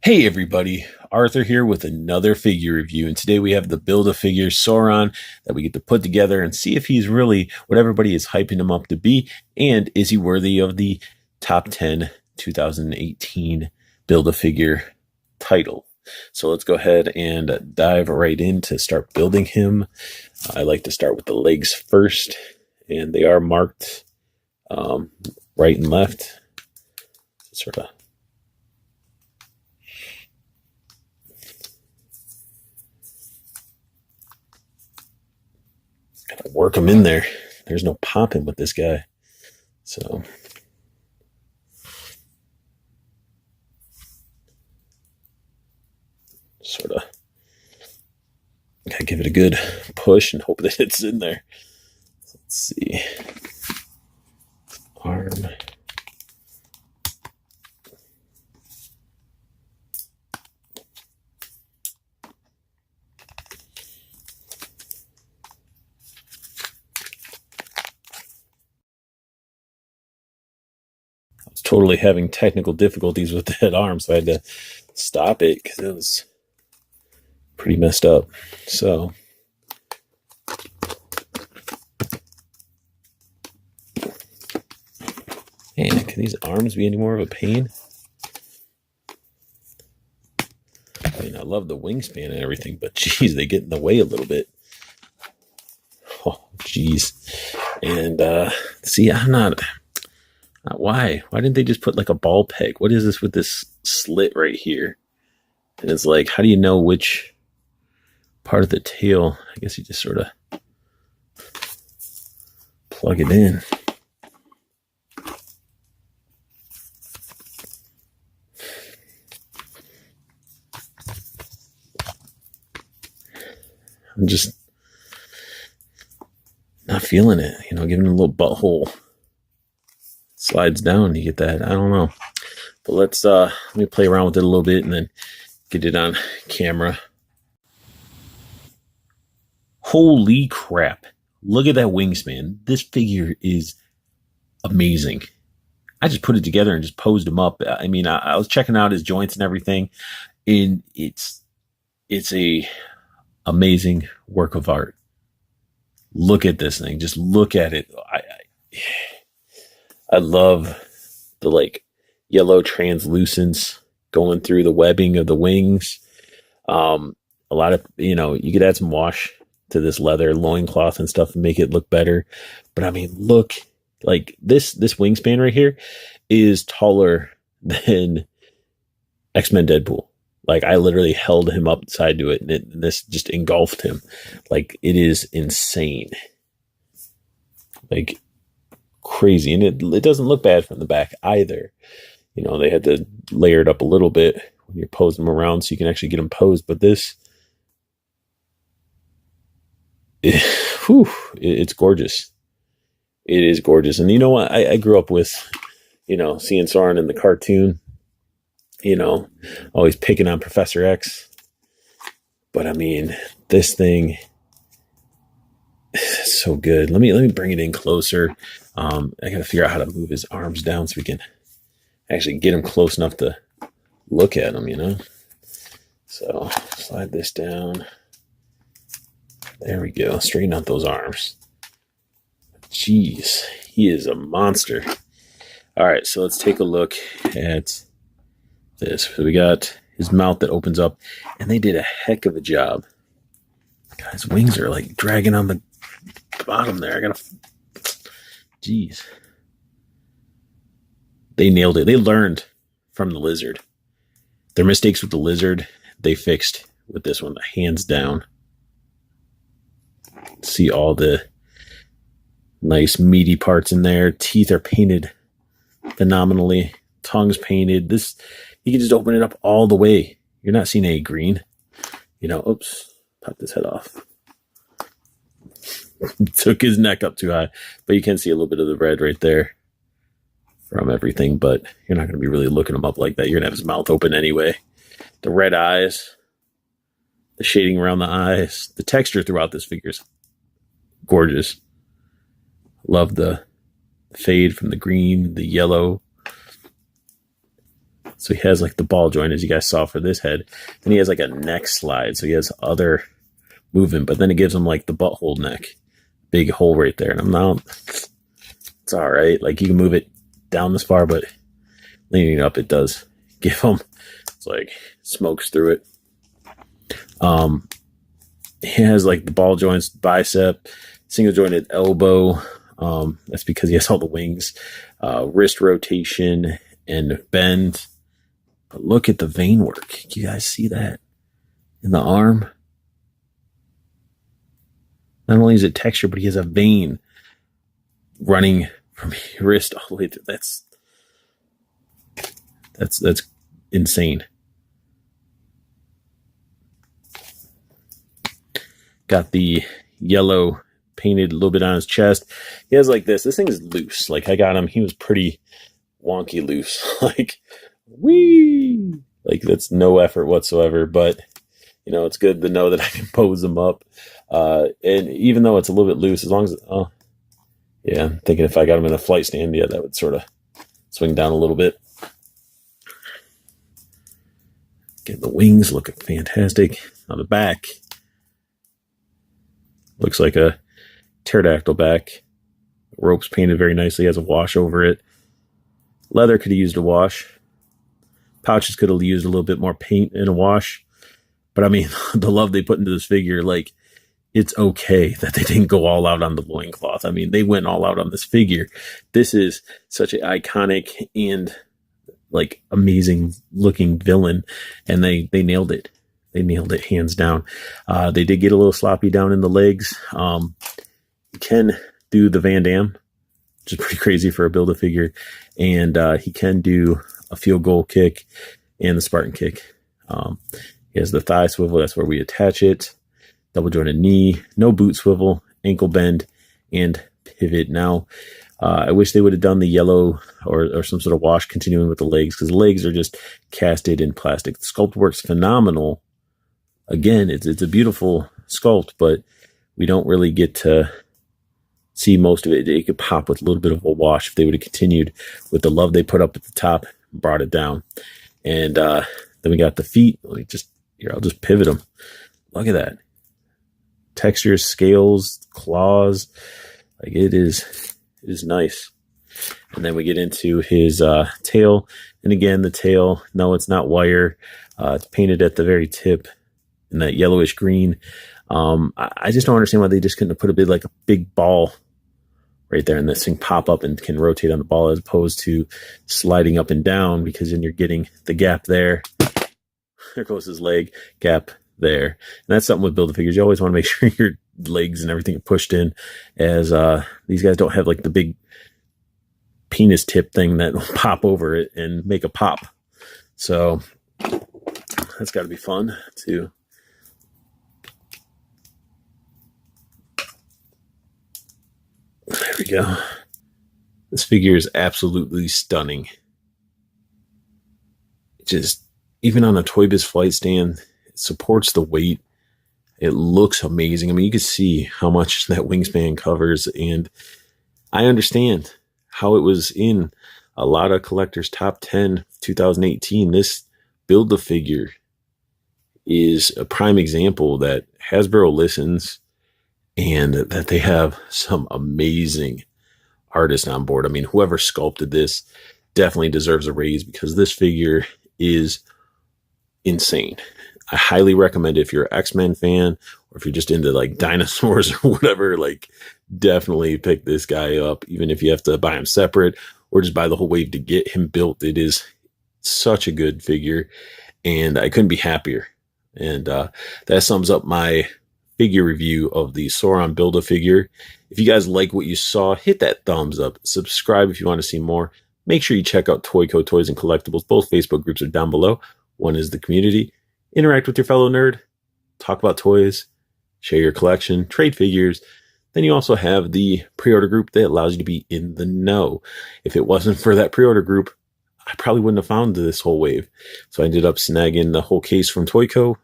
Hey everybody, Arthur here with another figure review, and today we have the Build-A-Figure Sauron that we get to put together and see if he's really what everybody is hyping him up to be, and is he worthy of the top 10 2018 Build-A-Figure title. So let's go ahead and dive right in to start building him. I like to start with the legs first, and they are marked right and left. Sort of gotta work him in there. There's no popping with this guy. So sort of gotta give it a good push and hope that it's in there. So let's see. Arm. I was totally having technical difficulties with that arm, so I had to stop it because it was pretty messed up. So man, can these arms be any more of a pain? I mean, I love the wingspan and everything, but geez, they get in the way a little bit. Oh, geez. And see, I'm not. Why didn't they just put like a ball peg? What is this with this slit right here? And it's like, how do you know which part of the tail? I guess you just sort of plug it in. I'm just not feeling it, giving it a little butthole. Slides down, you get that. I don't know. But let me play around with it a little bit and then get it on camera. Holy crap. Look at that wingspan. This figure is amazing. I just put it together and just posed him up. I mean, I was checking out his joints and everything, and it's a amazing work of art. Look at this thing. Just look at it. I love the like yellow translucence going through the webbing of the wings. A lot of, you could add some wash to this leather loincloth and stuff and make it look better. But I mean, look, like this wingspan right here is taller than X-Men Deadpool. Like I literally held him upside to it, and this just engulfed him. Like it is insane. Like crazy. And it doesn't look bad from the back either. They had to layer it up a little bit when you're posing them around so you can actually get them posed. But this, it's gorgeous. It is gorgeous. And you know what? I grew up with, seeing Sauron in the cartoon, always picking on Professor X. But I mean, this thing is so good. Let me bring it in closer. I gotta figure out how to move his arms down so we can actually get him close enough to look at him, So slide this down. There we go. Straighten out those arms. Jeez, he is a monster. All right, so let's take a look at this. So we got his mouth that opens up, and they did a heck of a job. God, his wings are like dragging on the bottom there. Jeez. They nailed it. They learned from the lizard. Their mistakes with the lizard, they fixed with this one, hands down. See all the nice meaty parts in there. Teeth are painted phenomenally. Tongue's painted. This, you can just open it up all the way. You're not seeing any green. Oops, pop this head off. Took his neck up too high, but you can see a little bit of the red right there from everything, but you're not going to be really looking him up like that. You're going to have his mouth open anyway. The red eyes, the shading around the eyes, the texture throughout this figure is gorgeous. Love the fade from the green, the yellow. So he has like the ball joint, as you guys saw for this head. Then he has like a neck slide, so he has other movement, but then it gives him like the butthole neck. Big hole right there. And I'm not, it's all right. Like you can move it down this far, but leaning it up, it does give him, it's like smokes through it. He has like the ball joints, bicep, single jointed elbow. That's because he has all the wings, wrist rotation and bend. But look at the vein work. Do you guys see that in the arm? Not only is it texture, but he has a vein running from your wrist all the way through. That's insane. Got the yellow painted a little bit on his chest. He has like this. This thing is loose. Like I got him. He was pretty wonky loose. Like, whee! Like that's no effort whatsoever. But you know, it's good to know that I can pose them up. And even though it's a little bit loose, as long as yeah, I'm thinking if I got him in a flight stand, yeah, that would sort of swing down a little bit. Get the wings looking fantastic on the back. Looks like a pterodactyl back. Rope's painted very nicely. Has a wash over it. Leather could have used a wash. Pouches could have used a little bit more paint and a wash. But I mean, the love they put into this figure, like, it's okay that they didn't go all out on the loincloth. I mean, they went all out on this figure. This is such an iconic and like amazing looking villain, and they nailed it. They nailed it hands down. They did get a little sloppy down in the legs. He can do the Van Damme, which is pretty crazy for a Build-A-Figure, and he can do a field goal kick and the Spartan kick. He has the thigh swivel. That's where we attach it. Double jointed knee, no boot swivel, ankle bend, and pivot. Now, I wish they would have done the yellow or some sort of wash continuing with the legs, because the legs are just casted in plastic. The sculpt works phenomenal. Again, it's a beautiful sculpt, but we don't really get to see most of it. It could pop with a little bit of a wash if they would have continued with the love they put up at the top, brought it down. And then we got the feet. I'll just pivot them. Look at that. Textures, scales, claws. Like it is nice. And then we get into his tail. And again, the tail, no, it's not wire. It's painted at the very tip in that yellowish green. I just don't understand why they just couldn't have put a big ball right there, and this thing pop up and can rotate on the ball as opposed to sliding up and down, because then you're getting the gap there. There goes his leg, gap there. And that's something with Build-A-Figures. You always want to make sure your legs and everything are pushed in, as these guys don't have like the big penis tip thing that will pop over it and make a pop. So that's got to be fun too. There we go. This figure is absolutely stunning. Just, even on a Toy Biz flight stand, it supports the weight. It looks amazing. I mean, you can see how much that wingspan covers, and I understand how it was in a lot of collectors' top 10 2018. This Build-A-Figure is a prime example that Hasbro listens, and that they have some amazing artists on board. I mean, whoever sculpted this definitely deserves a raise, because this figure is insane. I highly recommend it if you're an X-Men fan, or if you're just into like dinosaurs or whatever, like definitely pick this guy up, even if you have to buy him separate or just buy the whole wave to get him built. It is such a good figure, and I couldn't be happier. And that sums up my figure review of the Sauron Build-A-Figure. If you guys like what you saw, hit that thumbs up. Subscribe if you want to see more. Make sure you check out Toyco Toys and Collectibles. Both Facebook groups are down below. One is the community. Interact with your fellow nerd. Talk about toys. Share your collection. Trade figures. Then you also have the pre-order group that allows you to be in the know. If it wasn't for that pre-order group, I probably wouldn't have found this whole wave. So I ended up snagging the whole case from Toyco,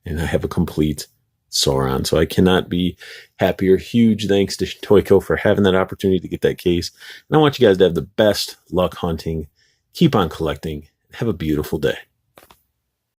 and I have a complete Sauron. So I cannot be happier. Huge thanks to Toyco for having that opportunity to get that case. And I want you guys to have the best luck hunting. Keep on collecting. Have a beautiful day.